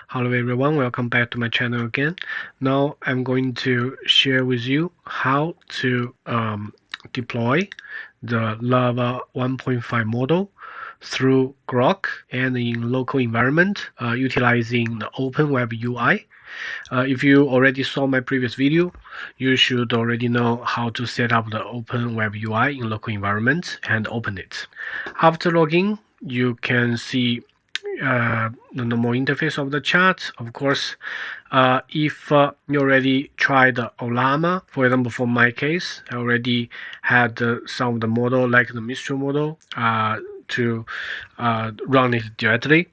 Hello everyone, welcome back to my channel again. Now I'm going to share with you how to deploy the Llava 1.5 model through Grok and in local environment utilizing the OpenWeb UI. If you already saw my previous video, you should already know how to set up the OpenWeb UI in local environment and open it. After logging, you can see the normal interface of the chart. Of course, if you already tried LLaMA, for example, for my case, I already had some of the model like the Mistral model to run it directly.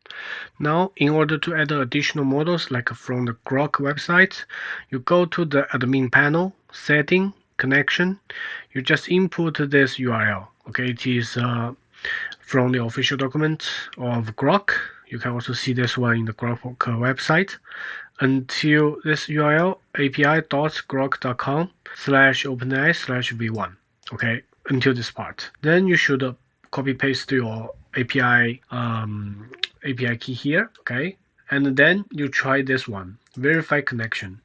Now, in order to add additional models, like from the Grok website, you go to the admin panel, setting, connection. You just input this URL. Okay, it is from the official document of Grok. You can also see this one in the Grok website. Until this URL, api.groq.com/openai/v1. Okay, until this part. Then you should copy paste your API key here. Okay, and then you try this one, verify connection.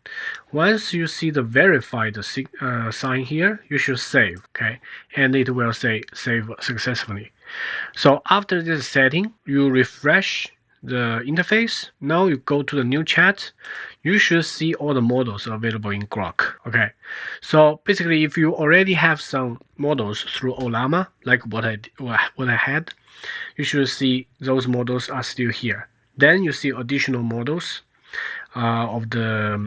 Once you see the verified sign here, you should save. Okay, and it will say save successfully. So after this setting, you refresh the interface. Now you go to the new chat. You should see all the models available in Grok. Okay, so basically, if you already have some models through LLaMA, like what I had, you should see those models are still here. Then you see additional models of the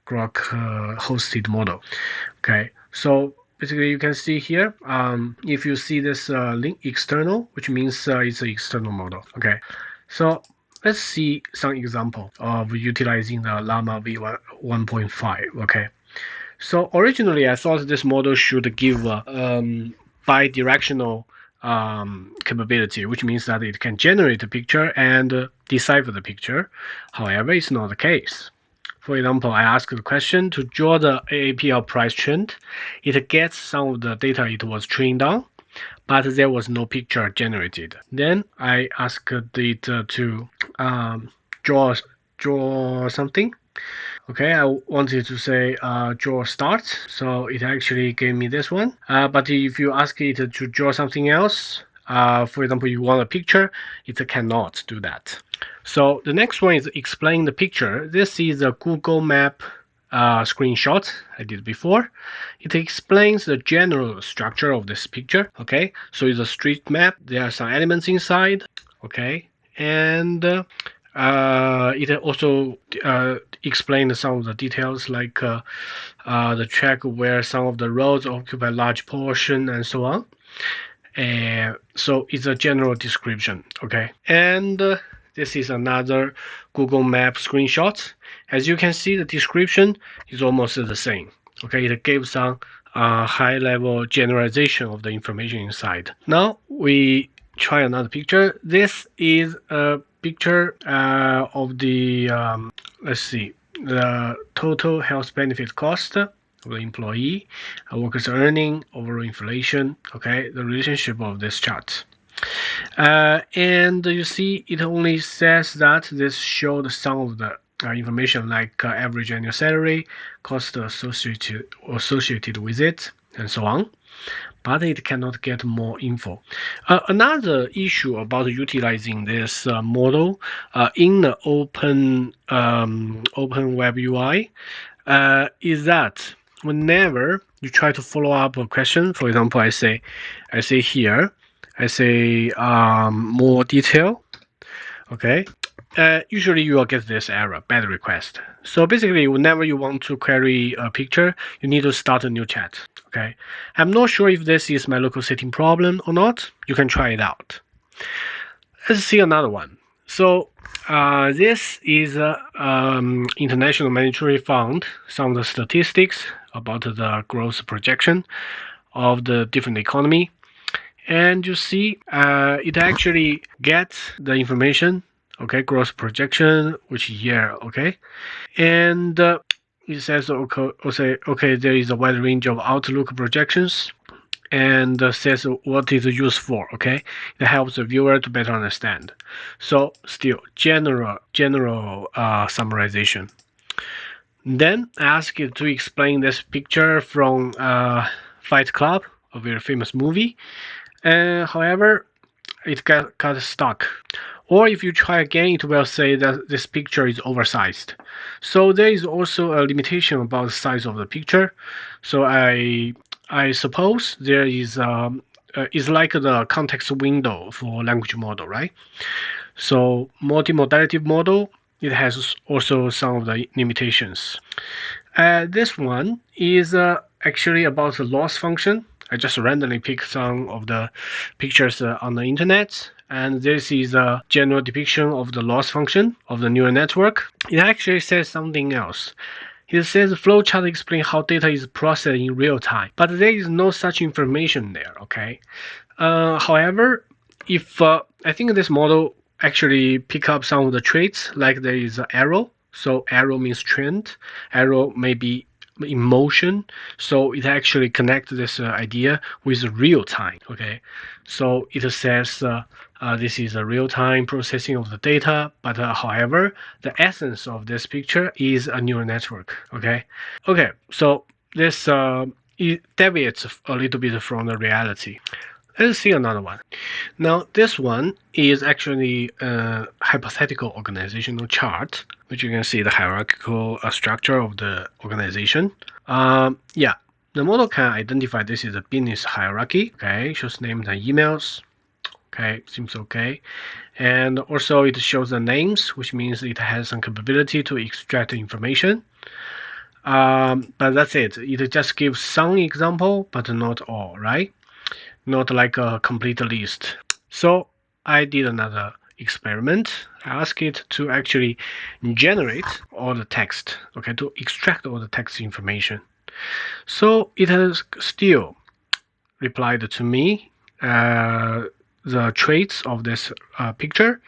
Grok-hosted model. Okay, so basically you can see here, if you see this link external, which means it's an external model. Okay, so let's see some example of utilizing the LLaMA v1 1.5. Okay, so originally I thought this model should give bi-directional capability, which means that it can generate a picture and decipher the picture. However, it's not the case. For example, I ask the question to draw the AAPL price trend. It gets some of the data it was trained on, but there was no picture generated. Then I asked it to draw something. Okay, I wanted to say draw start, so it actually gave me this one. But if you ask it to draw something else, for example, you want a picture, it cannot do that. So the next one is explain the picture. This is a Google Map screenshot I did before. It explains the general structure of this picture. Okay, so it's a street map. There are some elements inside. Okay, and it also explains some of the details, like the track where some of the roads occupy large portion and so on. So it's a general description. Okay, and this is another Google Map screenshot. As you can see, the description is almost the same. Okay, it gives some high-level generalization of the information inside. Now we try another picture. This is a picture of the let's see, the total health benefit cost of the employee, workers' earning, overall inflation. Okay, the relationship of this chart. And you see, it only says that this showed some of the information, like average annual salary, cost associated with it, and so on. But it cannot get more info. Another issue about utilizing this model in the OpenWeb UI is that whenever you try to follow up a question, for example, I say here, I say more detail. Okay, usually you will get this error, bad request. So basically, whenever you want to query a picture, you need to start a new chat. Okay, I'm not sure if this is my local setting problem or not. You can try it out. Let's see another one. So this is International Monetary Fund, some of the statistics about the growth projection of the different economy. And you see, it actually gets the information. Okay, growth projection, which year? Okay, and it says okay, there is a wide range of outlook projections, and says what it is used for. Okay, it helps the viewer to better understand. So still general summarization. Then I ask it to explain this picture from Fight Club, a very famous movie. However, it got stuck. Or if you try again, it will say that this picture is oversized. So there is also a limitation about the size of the picture. So I suppose there is like the context window for language model, right? So multimodality model, it has also some of the limitations. This one is actually about the loss function. I just randomly picked some of the pictures on the internet, and this is a general depiction of the loss function of the neural network. It actually says something else. It says flowchart explain how data is processed in real time, but there is no such information there. Okay. However, if I think this model actually pick up some of the traits, like there is an arrow. So arrow means trend. Arrow may be in motion. So it actually connects this idea with real time. Okay, so it says this is a real time processing of the data. But however, the essence of this picture is a neural network. Okay, so this it deviates a little bit from the reality. Let's see another one. Now, this one is actually a hypothetical organizational chart, which you can see the hierarchical structure of the organization. Yeah, the model can identify this is a business hierarchy. Okay, shows names and emails. Okay, seems okay. And also it shows the names, which means it has some capability to extract information. But that's it. It just gives some example, but not all, right? Not like a complete list. So I did another experiment. I asked it to actually generate all the text, okay, to extract all the text information. So it has still replied to me the traits of this picture,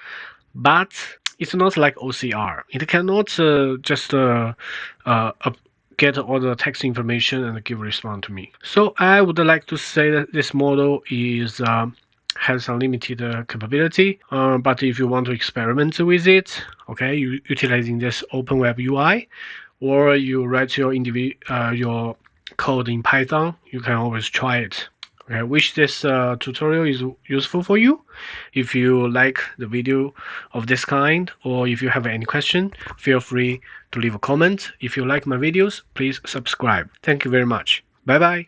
but it's not like OCR. It cannot just get all the text information and give response to me. So I would like to say that this model is has some limited capability. But if you want to experiment with it, okay, utilizing this OpenWeb UI, or you write your code in Python, you can always try it. Okay, I wish this tutorial is useful for you. If you like the video of this kind, or if you have any question, feel free to leave a comment. If you like my videos, please subscribe. Thank you very much. Bye bye.